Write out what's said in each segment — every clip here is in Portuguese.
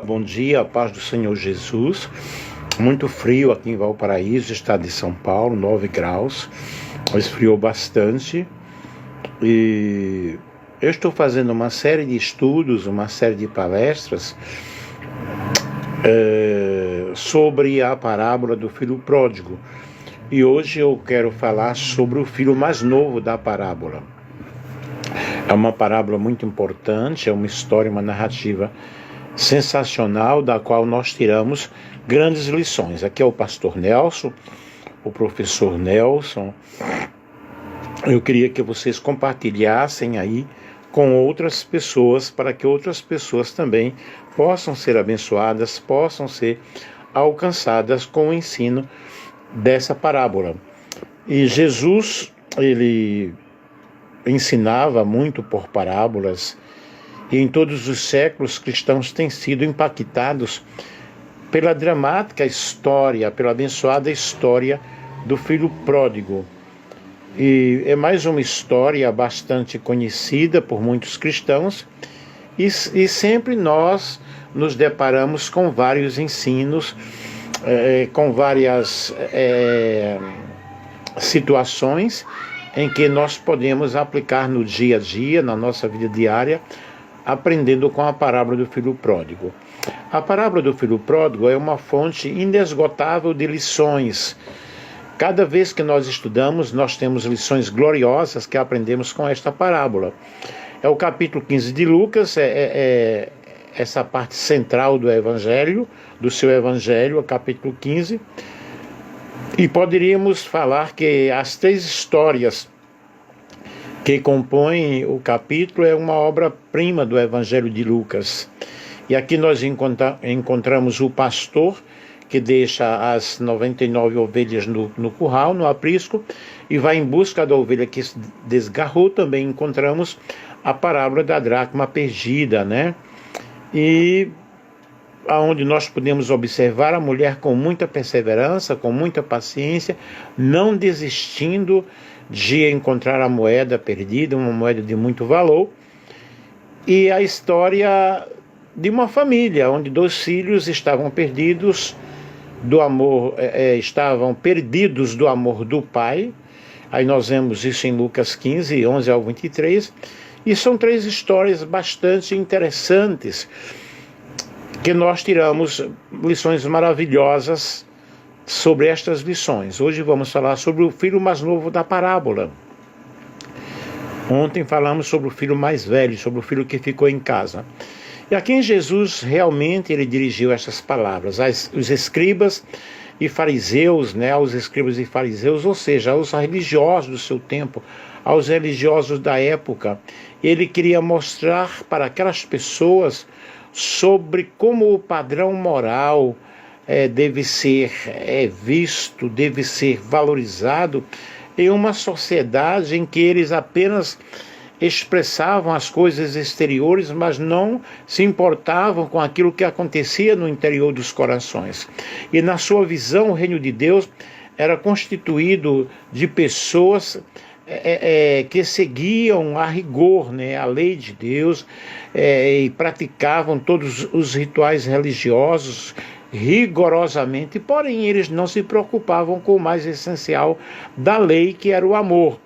Bom dia, a paz do Senhor Jesus. Muito frio aqui em Valparaíso, estado de São Paulo, 9 graus. Esfriou bastante. E eu estou fazendo uma série de estudos, uma série de palestras sobre a parábola do filho pródigo. E hoje eu quero falar sobre o filho mais novo da parábola. É uma parábola muito importante, é uma história, uma narrativa sensacional, da qual nós tiramos grandes lições. Aqui é o pastor Nelson, o professor Nelson. Eu queria que vocês compartilhassem aí com outras pessoas, para que outras pessoas também possam ser abençoadas, possam ser alcançadas com o ensino dessa parábola. E Jesus, ele ensinava muito por parábolas, e em todos os séculos cristãos têm sido impactados pela dramática história, pela abençoada história do filho pródigo. E é mais uma história bastante conhecida por muitos cristãos, e sempre nós nos deparamos com vários ensinos, com várias situações em que nós podemos aplicar no dia a dia, na nossa vida diária, aprendendo com a parábola do filho pródigo. A parábola do filho pródigo é uma fonte inesgotável de lições. Cada vez que nós estudamos, nós temos lições gloriosas que aprendemos com esta parábola. É o capítulo 15 de Lucas, essa parte central do evangelho, do seu evangelho, o capítulo 15. E poderíamos falar que as 3 histórias que compõem o capítulo é uma obra-prima do Evangelho de Lucas. E aqui nós encontramos o pastor que deixa as 99 ovelhas no curral, no aprisco, e vai em busca da ovelha que se desgarrou. Também encontramos a parábola da dracma perdida, né? E aonde nós podemos observar a mulher com muita perseverança, com muita paciência, não desistindo de encontrar a moeda perdida, uma moeda de muito valor. E a história de uma família onde 2 filhos estavam perdidos do amor, estavam perdidos do amor do pai. Aí nós vemos isso em Lucas 15, 11 ao 23. E são 3 histórias bastante interessantes, que nós tiramos lições maravilhosas sobre estas lições. Hoje vamos falar sobre o filho mais novo da parábola. Ontem falamos sobre o filho mais velho, sobre o filho que ficou em casa. E a quem Jesus realmente ele dirigiu estas palavras? Os escribas e fariseus, né? Aos escribas e fariseus, ou seja, aos religiosos do seu tempo, aos religiosos da época. Ele queria mostrar para aquelas pessoas sobre como o padrão moral deve ser visto, deve ser valorizado em uma sociedade em que eles apenas expressavam as coisas exteriores, mas não se importavam com aquilo que acontecia no interior dos corações. E na sua visão, o reino de Deus era constituído de pessoas que seguiam a rigor, né, a lei de Deus, e praticavam todos os rituais religiosos rigorosamente, porém eles não se preocupavam com o mais essencial da lei, que era o amor.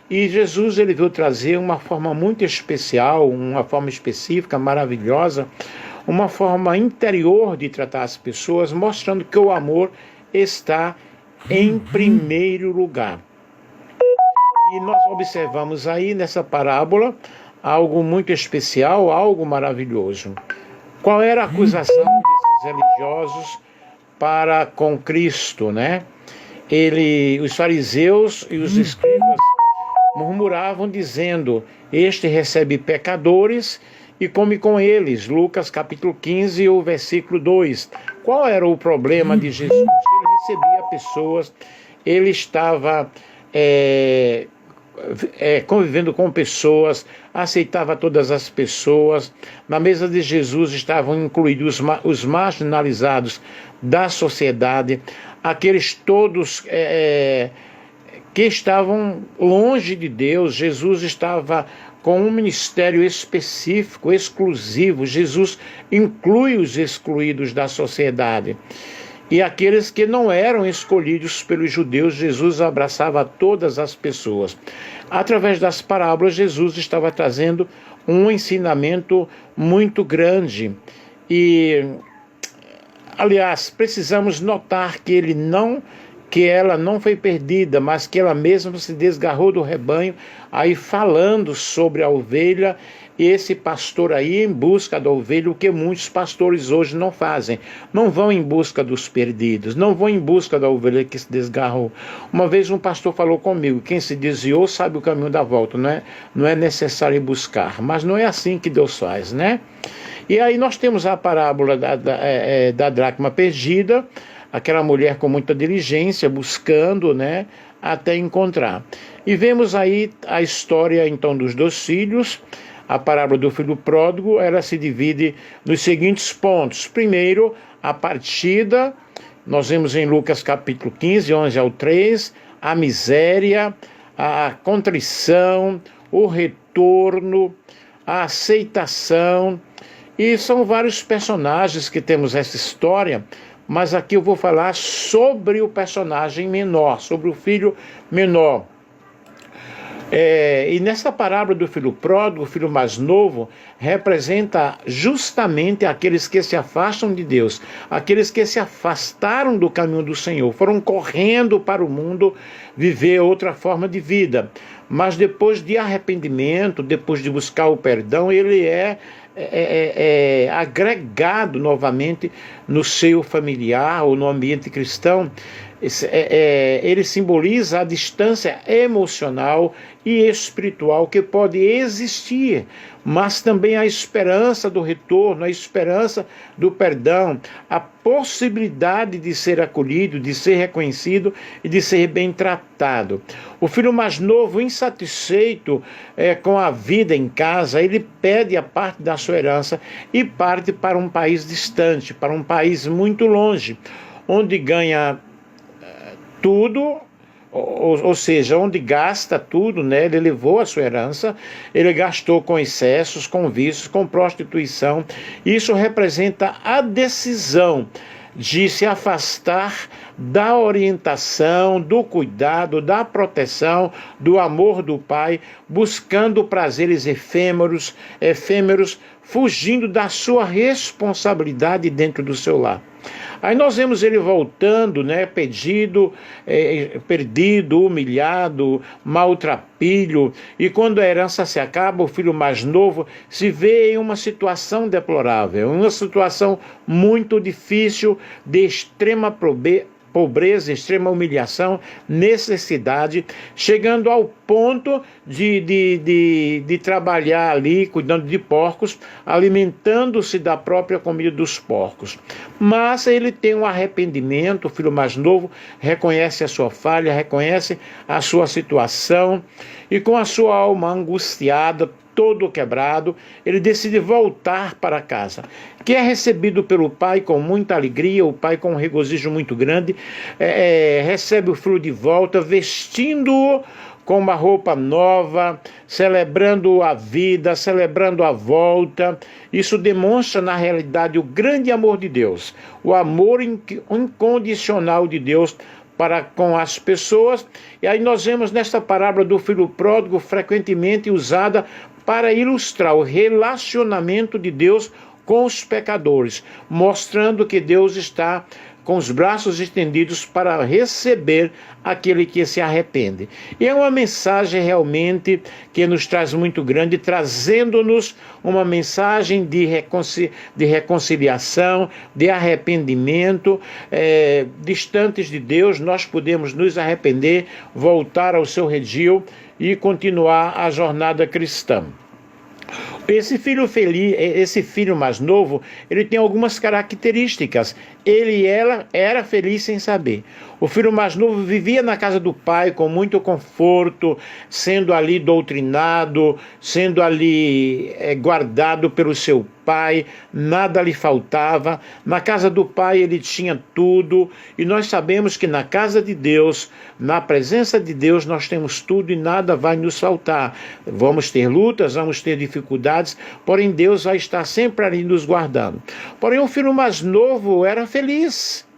E Jesus ele veio trazer uma forma muito especial, uma forma específica, maravilhosa, uma forma interior de tratar as pessoas, mostrando que o amor está em primeiro lugar. E nós observamos aí nessa parábola algo muito especial, algo maravilhoso. Qual era a acusação desses religiosos para com Cristo, né? Os fariseus e os escribas murmuravam dizendo: este recebe pecadores e come com eles. Lucas capítulo 15, o versículo 2. Qual era o problema de Jesus? Ele recebia pessoas, ele estava convivendo com pessoas, aceitava todas as pessoas. Na mesa de Jesus estavam incluídos os marginalizados da sociedade, aqueles todos que estavam longe de Deus. Jesus estava com um ministério específico, exclusivo. Jesus inclui os excluídos da sociedade. E aqueles que não eram escolhidos pelos judeus, Jesus abraçava todas as pessoas. Através das parábolas, Jesus estava trazendo um ensinamento muito grande. E, aliás, precisamos notar que ela não foi perdida, mas que ela mesma se desgarrou do rebanho, aí falando sobre a ovelha, e esse pastor aí em busca da ovelha, o que muitos pastores hoje não fazem. Não vão em busca dos perdidos, não vão em busca da ovelha que se desgarrou. Uma vez um pastor falou comigo, quem se desviou sabe o caminho da volta, não é necessário ir buscar, mas não é assim que Deus faz, né? E aí nós temos a parábola da dracma perdida, aquela mulher com muita diligência, buscando, né, até encontrar. E vemos aí a história, então, dos 2 filhos. A parábola do filho pródigo, ela se divide nos seguintes pontos. Primeiro, a partida, nós vemos em Lucas capítulo 15, 11 ao 3, a miséria, a contrição, o retorno, a aceitação. E são vários personagens que temos essa história, mas aqui eu vou falar sobre o personagem menor, sobre o filho menor. E nessa parábola do filho pródigo, o filho mais novo, representa justamente aqueles que se afastam de Deus, aqueles que se afastaram do caminho do Senhor, foram correndo para o mundo viver outra forma de vida. Mas depois de arrependimento, depois de buscar o perdão, ele é agregado novamente no seio familiar ou no ambiente cristão. Ele simboliza a distância emocional e espiritual que pode existir, mas também a esperança do retorno, a esperança do perdão, a possibilidade de ser acolhido, de ser reconhecido e de ser bem tratado. O filho mais novo, insatisfeito com a vida em casa, ele pede a parte da sua herança e parte para um país distante, para um país muito longe, onde ganha tudo, ou seja, onde gasta tudo, né? Ele levou a sua herança, ele gastou com excessos, com vícios, com prostituição. Isso representa a decisão de se afastar da orientação, do cuidado, da proteção, do amor do pai, buscando prazeres efêmeros, fugindo da sua responsabilidade dentro do seu lar. Aí nós vemos ele voltando, né, perdido, humilhado, maltrapilho, e quando a herança se acaba, o filho mais novo se vê em uma situação deplorável, uma situação muito difícil, de extrema pobreza, extrema humilhação, necessidade, chegando ao ponto de trabalhar ali, cuidando de porcos, alimentando-se da própria comida dos porcos. Mas ele tem um arrependimento, o filho mais novo reconhece a sua falha, reconhece a sua situação, e com a sua alma angustiada, todo quebrado, ele decide voltar para casa, que é recebido pelo pai com muita alegria, o pai com um regozijo muito grande, recebe o filho de volta, vestindo-o com uma roupa nova, celebrando a vida, celebrando a volta. Isso demonstra, na realidade, o grande amor de Deus, o amor incondicional de Deus para com as pessoas. E aí nós vemos nesta parábola do filho pródigo frequentemente usada para ilustrar o relacionamento de Deus com os pecadores, mostrando que Deus está com os braços estendidos para receber aquele que se arrepende. E é uma mensagem realmente que nos traz muito grande, trazendo-nos uma mensagem de reconciliação, de arrependimento. Distantes de Deus, nós podemos nos arrepender, voltar ao seu redil e continuar a jornada cristã. Esse filho mais novo, ele tem algumas características. Ele e ela era feliz sem saber. O filho mais novo vivia na casa do pai com muito conforto, sendo ali doutrinado, sendo ali guardado pelo seu pai. pai, nada lhe faltava. Na casa do pai ele tinha tudo, e nós sabemos que na casa de Deus, na presença de Deus, nós temos tudo e nada vai nos faltar. Vamos ter lutas, vamos ter dificuldades, porém Deus vai estar sempre ali nos guardando. Porém o filho mais novo era feliz.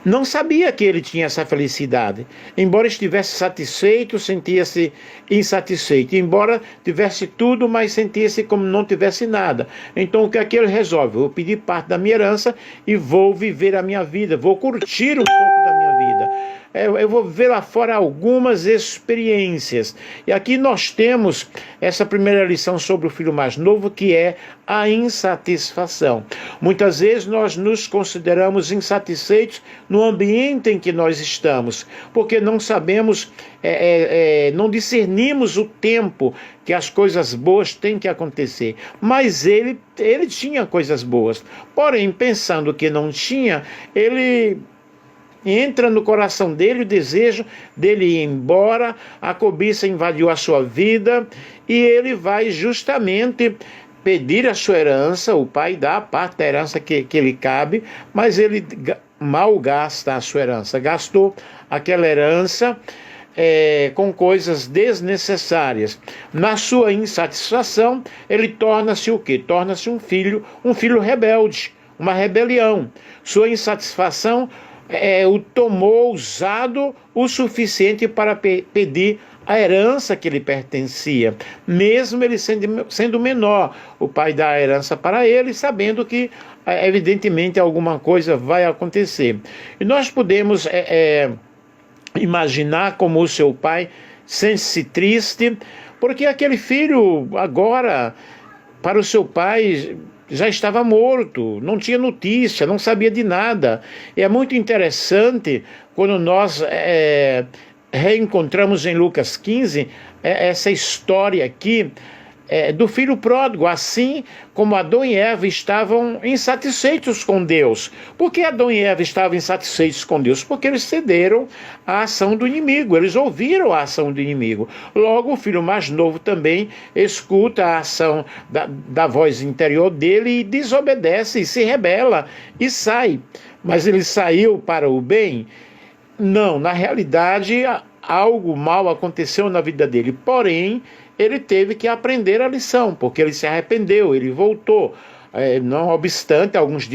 Não sabia que ele tinha essa felicidade. Embora estivesse satisfeito, sentia-se insatisfeito. Embora tivesse tudo, mas sentia-se como não tivesse nada. Então o que é que ele resolve? Vou pedir parte da minha herança e vou viver a minha vida. Vou curtir um pouco da minha vida. Eu vou ver lá fora algumas experiências. E aqui nós temos essa primeira lição sobre o filho mais novo, que é a insatisfação. Muitas vezes nós nos consideramos insatisfeitos no ambiente em que nós estamos, porque não sabemos, não discernimos o tempo que as coisas boas têm que acontecer. Mas ele tinha coisas boas. Porém, pensando que não tinha, ele entra no coração dele o desejo dele ir embora, a cobiça invadiu a sua vida e ele vai justamente pedir a sua herança. O pai dá a parte da herança que lhe cabe, mas ele mal gasta a sua herança, gastou aquela herança com coisas desnecessárias. Na sua insatisfação, ele torna-se o quê? Torna-se um filho rebelde, uma rebelião. Sua insatisfação o tomou ousado o suficiente para pedir a herança que lhe pertencia, mesmo ele sendo menor. O pai dá a herança para ele, sabendo que, evidentemente, alguma coisa vai acontecer. E nós podemos imaginar como o seu pai sente-se triste, porque aquele filho agora, para o seu pai, já estava morto, não tinha notícia, não sabia de nada. E é muito interessante quando nós reencontramos em Lucas 15 essa história aqui do filho pródigo, assim como Adão e Eva estavam insatisfeitos com Deus. Por que Adão e Eva estavam insatisfeitos com Deus? Porque eles cederam à ação do inimigo, eles ouviram a ação do inimigo. Logo, o filho mais novo também escuta a ação da voz interior dele e desobedece, e se rebela, e sai. Mas ele saiu para o bem? Não, na realidade, algo mal aconteceu na vida dele, porém, ele teve que aprender a lição, porque ele se arrependeu, ele voltou. Não obstante, alguns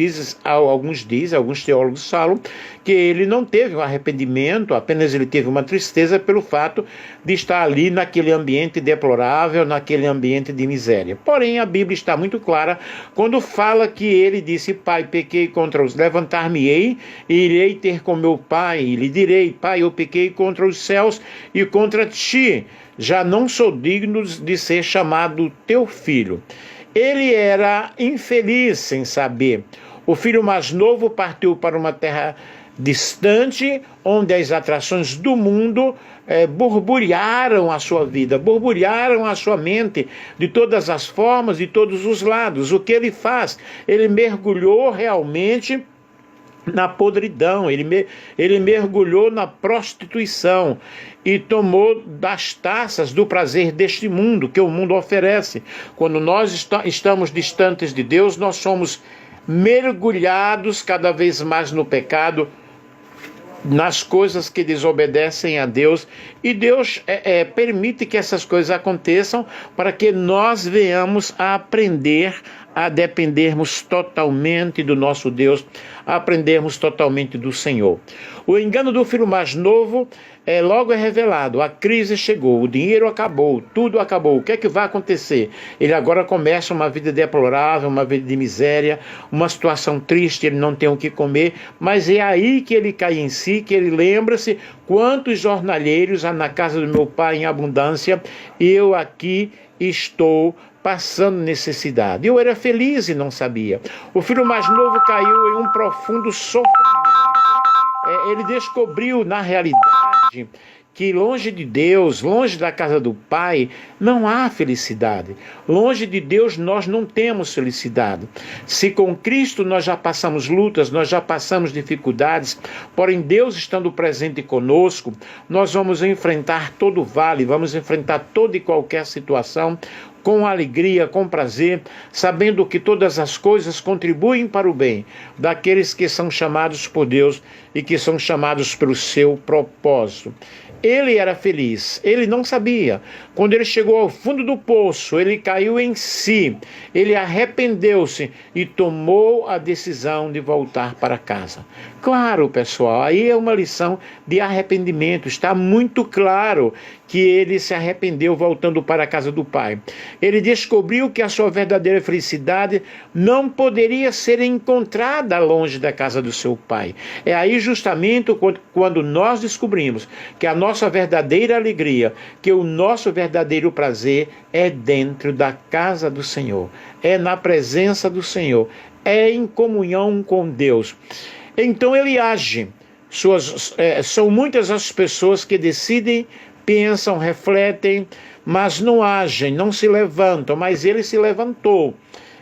teólogos falam que ele não teve um arrependimento, apenas ele teve uma tristeza pelo fato de estar ali naquele ambiente deplorável, naquele ambiente de miséria. Porém, a Bíblia está muito clara quando fala que ele disse: Pai, pequei contra os... Levantar-me-ei e irei ter com meu pai, e lhe direi: Pai, eu pequei contra os céus e contra ti, já não sou digno de ser chamado teu filho. Ele era infeliz sem saber. O filho mais novo partiu para uma terra distante, onde as atrações do mundo borbulharam a sua vida, borbulharam a sua mente de todas as formas, de todos os lados. O que ele faz? Ele mergulhou realmente na podridão, ele mergulhou na prostituição e tomou das taças do prazer deste mundo, que o mundo oferece. Quando nós estamos distantes de Deus, nós somos mergulhados cada vez mais no pecado, nas coisas que desobedecem a Deus, e Deus permite que essas coisas aconteçam para que nós venhamos a aprender a dependermos totalmente do nosso Deus, a aprendermos totalmente do Senhor. O engano do filho mais novo logo é revelado. A crise chegou, o dinheiro acabou, tudo acabou. O que é que vai acontecer? Ele agora começa uma vida deplorável, uma vida de miséria, uma situação triste, ele não tem o que comer, mas é aí que ele cai em si, que ele lembra-se: quantos jornalheiros há na casa do meu pai em abundância, e eu aqui estou passando necessidade. Eu era feliz e não sabia. O filho mais novo caiu em um profundo sofrimento. Ele descobriu, na realidade, que longe de Deus, longe da casa do Pai, não há felicidade. Longe de Deus nós não temos felicidade. Se com Cristo nós já passamos lutas, nós já passamos dificuldades, porém Deus estando presente conosco, nós vamos enfrentar todo vale, vamos enfrentar toda e qualquer situação com alegria, com prazer, sabendo que todas as coisas contribuem para o bem daqueles que são chamados por Deus e que são chamados pelo seu propósito. Ele era feliz, ele não sabia. Quando ele chegou ao fundo do poço, ele caiu em si, ele arrependeu-se e tomou a decisão de voltar para casa. Claro, pessoal, aí é uma lição de arrependimento, está muito claro que ele se arrependeu voltando para a casa do Pai. Ele descobriu que a sua verdadeira felicidade não poderia ser encontrada longe da casa do seu Pai. É aí justamente quando nós descobrimos que a nossa verdadeira alegria, que o nosso verdadeiro prazer é dentro da casa do Senhor, é na presença do Senhor, é em comunhão com Deus. Então ele age. São muitas as pessoas que decidem, pensam, refletem, mas não agem, não se levantam, mas ele se levantou.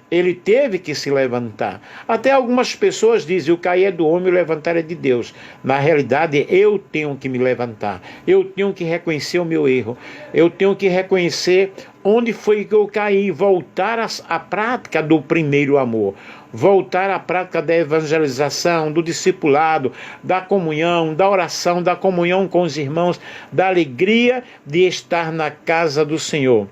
Ele teve que se levantar. Até algumas pessoas dizem, o cair é do homem, o levantar é de Deus. Na realidade, eu tenho que me levantar. Eu tenho que reconhecer o meu erro. Eu tenho que reconhecer onde foi que eu caí. Voltar à prática do primeiro amor. Voltar à prática da evangelização, do discipulado, da comunhão, da oração, da comunhão com os irmãos, da alegria de estar na casa do Senhor.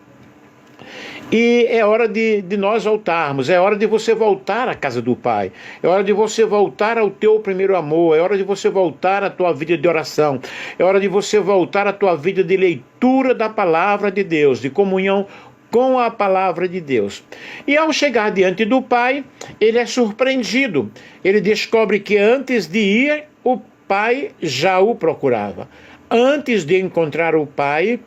E é hora de nós voltarmos, é hora de você voltar à casa do Pai, é hora de você voltar ao teu primeiro amor, é hora de você voltar à tua vida de oração, é hora de você voltar à tua vida de leitura da palavra de Deus, de comunhão com a palavra de Deus. E ao chegar diante do Pai, ele é surpreendido, ele descobre que antes de ir, o Pai já o procurava. Antes de encontrar o Pai,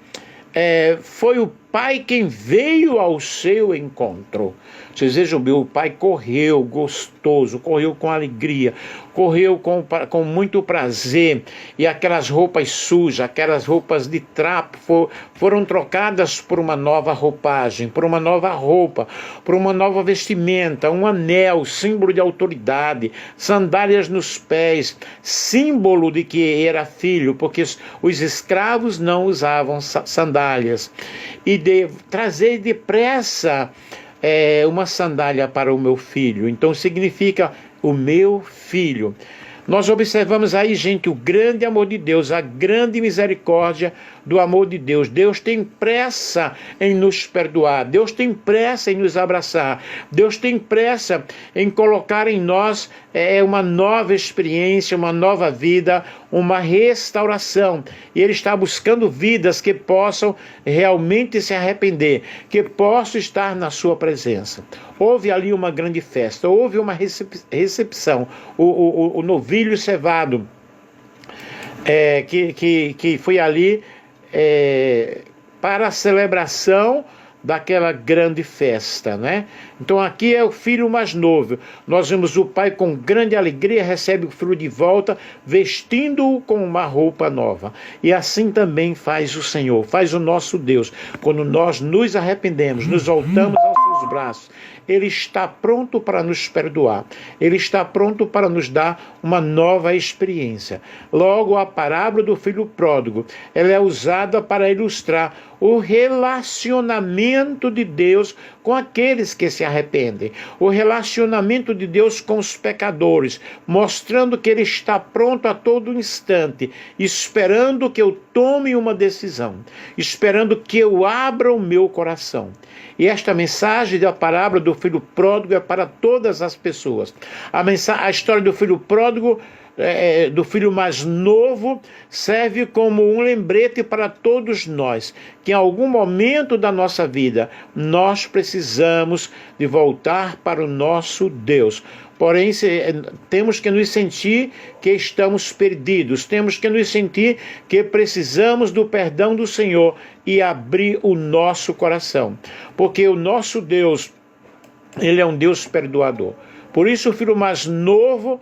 foi o Pai quem veio ao seu encontro. Vocês vejam bem, o Pai correu gostoso, correu com alegria, correu com muito prazer, e aquelas roupas sujas, aquelas roupas de trapo foram trocadas por uma nova roupagem, por uma nova roupa, por uma nova vestimenta, um anel, símbolo de autoridade, sandálias nos pés, símbolo de que era filho, porque os escravos não usavam sandálias. E de trazer depressa uma sandália para o meu filho. Então significa o meu filho. Nós observamos aí, gente, o grande amor de Deus, a grande misericórdia do amor de Deus. Deus tem pressa em nos perdoar, Deus tem pressa em nos abraçar, Deus tem pressa em colocar em nós uma nova experiência, uma nova vida, uma restauração. E Ele está buscando vidas que possam realmente se arrepender, que possam estar na sua presença. Houve ali uma grande festa, houve uma recepção, o novilho cevado, que foi ali para a celebração daquela grande festa, né? Então aqui é o filho mais novo. Nós vemos o pai com grande alegria, recebe o filho de volta, vestindo-o com uma roupa nova. E assim também faz o Senhor, faz o nosso Deus. Quando nós nos arrependemos, nos voltamos aos seus braços, Ele está pronto para nos perdoar. Ele está pronto para nos dar uma nova experiência. Logo, a parábola do filho pródigo, ela é usada para ilustrar o relacionamento de Deus com aqueles que se arrependem, o relacionamento de Deus com os pecadores, mostrando que Ele está pronto a todo instante, esperando que eu tome uma decisão, esperando que eu abra o meu coração. E esta mensagem da parábola do filho pródigo é para todas as pessoas. A história do filho pródigo, do filho mais novo, serve como um lembrete para todos nós, que em algum momento da nossa vida nós precisamos de voltar para o nosso Deus. Porém, temos que nos sentir que estamos perdidos, temos que nos sentir que precisamos do perdão do Senhor e abrir o nosso coração, porque o nosso Deus, Ele é um Deus perdoador. Por isso o filho mais novo,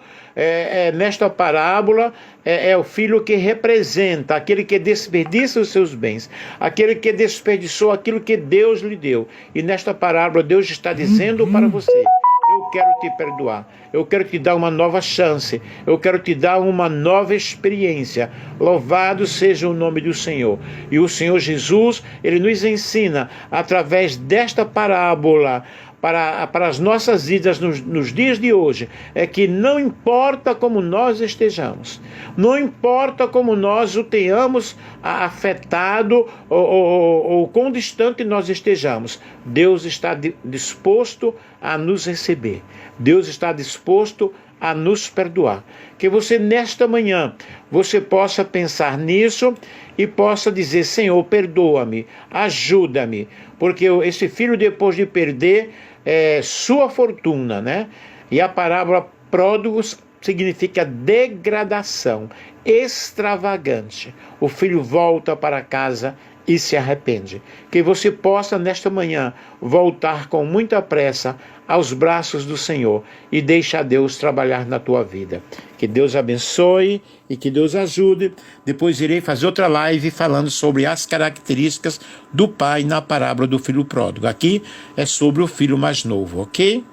nesta parábola, é o filho que representa, aquele que desperdiça os seus bens, aquele que desperdiçou aquilo que Deus lhe deu. E nesta parábola Deus está dizendo para você: eu quero te perdoar, eu quero te dar uma nova chance, eu quero te dar uma nova experiência. Louvado seja o nome do Senhor. E o Senhor Jesus, Ele nos ensina, através desta parábola, para as nossas vidas nos dias de hoje, é que não importa como nós estejamos, não importa como nós o tenhamos afetado ou quão distante nós estejamos, Deus está disposto a nos receber, Deus está disposto a nos perdoar. Que você nesta manhã, você possa pensar nisso e possa dizer: Senhor, perdoa-me, ajuda-me, porque esse filho, depois de perder sua fortuna, né? E a parábola pródigos significa degradação, extravagante. O filho volta para casa e se arrepende. Que você possa nesta manhã voltar com muita pressa aos braços do Senhor e deixa Deus trabalhar na tua vida. Que Deus abençoe e que Deus ajude. Depois irei fazer outra live falando sobre as características do pai na parábola do filho pródigo. Aqui é sobre o filho mais novo, ok?